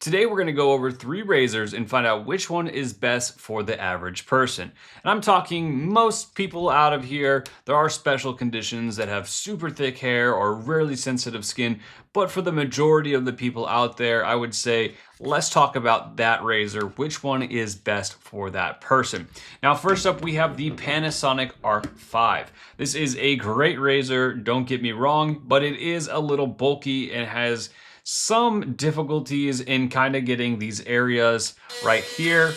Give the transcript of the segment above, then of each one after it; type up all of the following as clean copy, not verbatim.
Today we're going to go over 3 razors and find out which one is best for the average person. And I'm talking most people out of here. There are special conditions that have super thick hair or really sensitive skin, but for the majority of the people out there, I would say let's talk about that razor, which one is best for that person. Now first up we have the Panasonic ARC5. This is a great razor, don't get me wrong, but it is a little bulky and has some difficulties in kind of getting these areas right here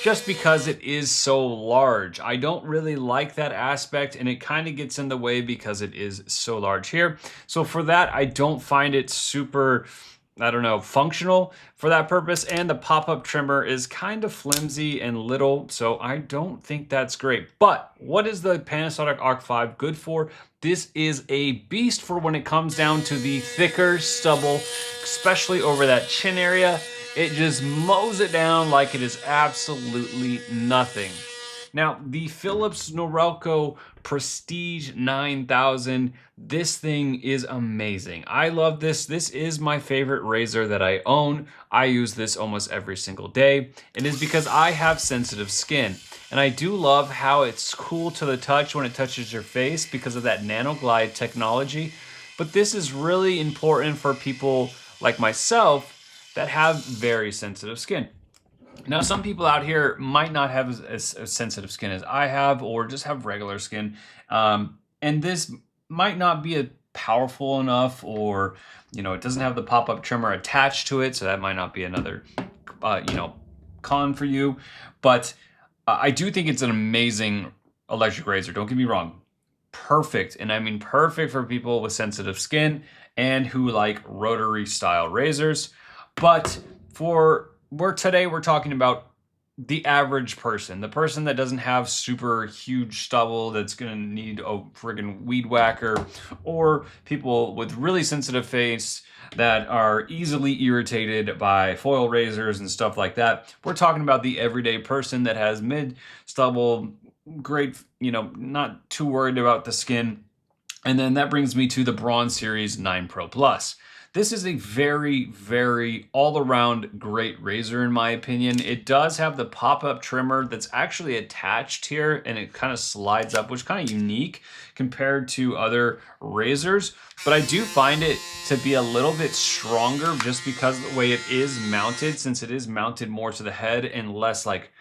just because it is so large. I don't really like that aspect and it kind of gets in the way because it is so large here. So for that, I don't find it super, I don't know, functional for that purpose. And the pop-up trimmer is kind of flimsy and little, so I don't think that's great. But what is the Panasonic ARC5 good for? This is a beast for when it comes down to the thicker stubble, especially over that chin area. It just mows it down like it is absolutely nothing. Now, the Philips Norelco Prestige 9000, this thing is amazing. I love this. This is my favorite razor that I own. I use this almost every single day. It is because I have sensitive skin. And I do love how it's cool to the touch when it touches your face because of that nanoglide technology. But this is really important for people like myself that have very sensitive skin. Now, some people out here might not have as sensitive skin as I have, or just have regular skin. And this might not be powerful enough, or, it doesn't have the pop-up trimmer attached to it. So that might not be another, con for you. But I do think it's an amazing electric razor. Don't get me wrong. Perfect. And I mean perfect for people with sensitive skin and who like rotary style razors. But today we're talking about the average person, the person that doesn't have super huge stubble that's gonna need a friggin' weed whacker, or people with really sensitive face that are easily irritated by foil razors and stuff like that. We're talking about the everyday person that has mid stubble, great, not too worried about the skin. And then that brings me to the Braun Series 9 Pro Plus. This is a very, very all-around great razor in my opinion. It does have the pop-up trimmer that's actually attached here and it kind of slides up, which is kind of unique compared to other razors. But I do find it to be a little bit stronger just because of the way it is mounted, since it is mounted more to the head and less like,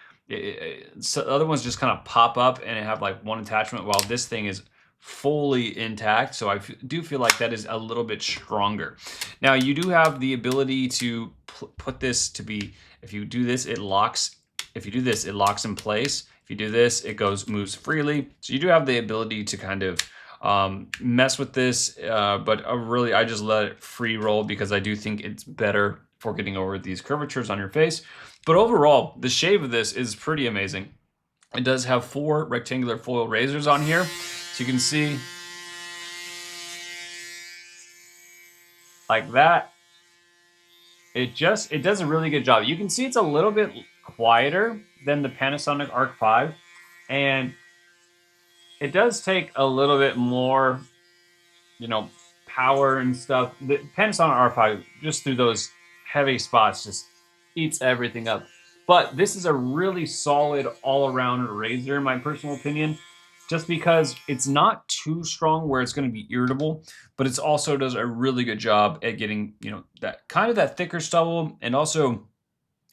so other ones just kind of pop up and have like one attachment, while this thing is fully intact. So I do feel like that is a little bit stronger. Now you do have the ability to put this to be, if you do this, it locks. If you do this, it locks in place. If you do this, it moves freely. So you do have the ability to kind of mess with this, but really I just let it free roll because I do think it's better for getting over these curvatures on your face. But overall, the shape of this is pretty amazing. It does have 4 rectangular foil razors on here. So you can see like that. It does a really good job. You can see it's a little bit quieter than the Panasonic ARC5, and it does take a little bit more, power and stuff. The Panasonic ARC5, just through those heavy spots, just eats everything up. But this is a really solid all-around razor, in my personal opinion, just because it's not too strong where it's going to be irritable, but it also does a really good job at getting, that kind of that thicker stubble, and also,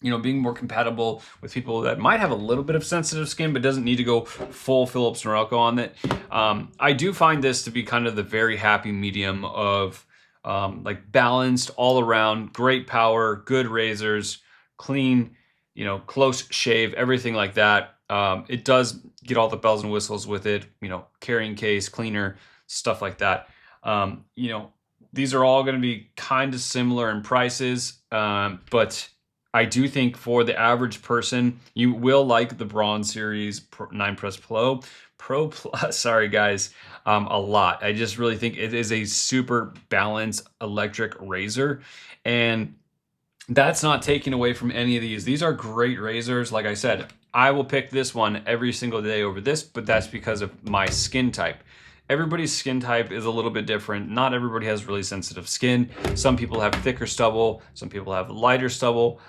being more compatible with people that might have a little bit of sensitive skin, but doesn't need to go full Philips Norelco on it. I do find this to be kind of the very happy medium of like balanced all around, great power, good razors, clean, close shave, everything like that. It does get all the bells and whistles with it, carrying case, cleaner, stuff like that. These are all going to be kind of similar in prices, but I do think for the average person, you will like the Braun Series 9 Pro Plus, sorry guys, a lot. I just really think it is a super balanced electric razor, and that's not taken away from any of these. These are great razors. Like I said, I will pick this one every single day over this, but that's because of my skin type. everybody's skin type is a little bit different. Not everybody has really sensitive skin. Some people have thicker stubble. Some people have lighter stubble.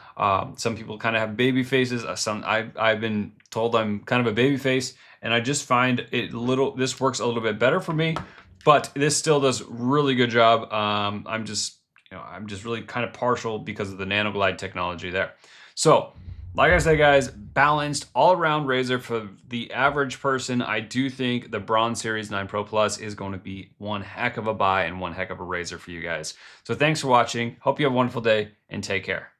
Some people kind of have baby faces. I've been told I'm kind of a baby face, and I just find this works a little bit better for me, but this still does really good job. I'm just really kind of partial because of the NanoGlide technology there. So, like I said, guys, balanced all-around razor for the average person. I do think the Braun Series 9 Pro Plus is going to be one heck of a buy and one heck of a razor for you guys. So thanks for watching. Hope you have a wonderful day and take care.